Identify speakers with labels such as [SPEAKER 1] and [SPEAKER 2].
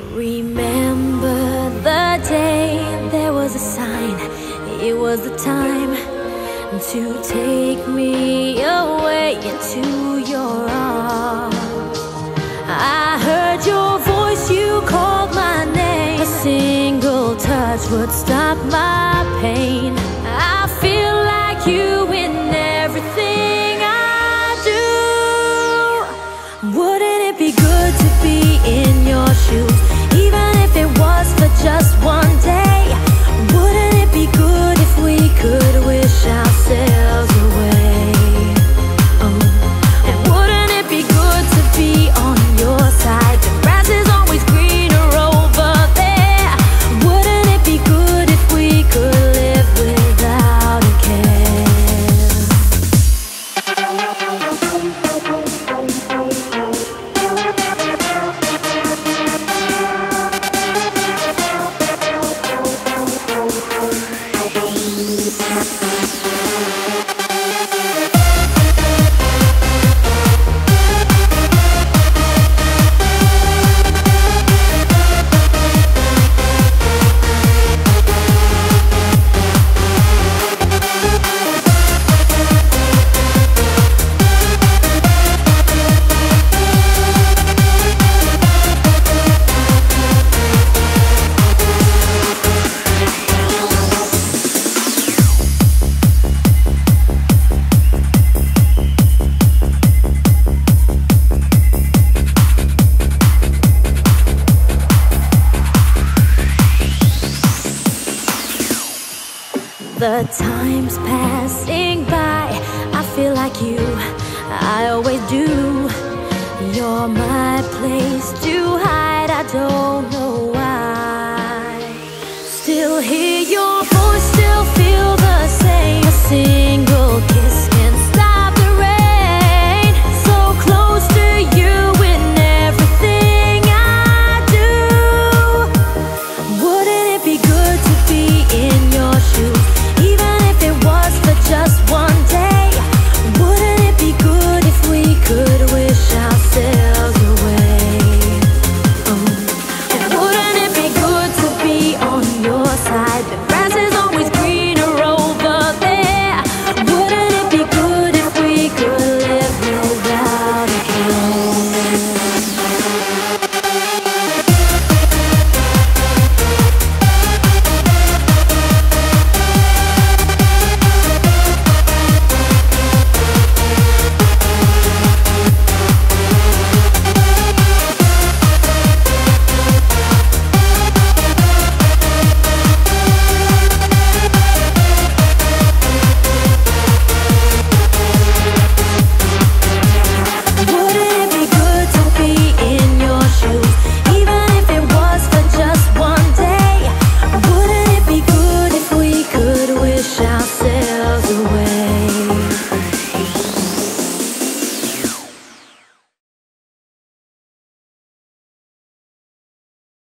[SPEAKER 1] Remember the day there was a sign. It was the time to take me away into your arms. I heard your voice, you called my name. A single touch would stop my pain. I feel like you in everything I do. Wouldn't it be good to be in your shoes, even if it was for just one day? Wouldn't it be good if we could wish ourselves away? And wouldn't it be good to be on your side? The grass is always greener over there. Wouldn't it be good if we could live without a care? The time's passing by, I feel like you, I always do. You're my place to hide.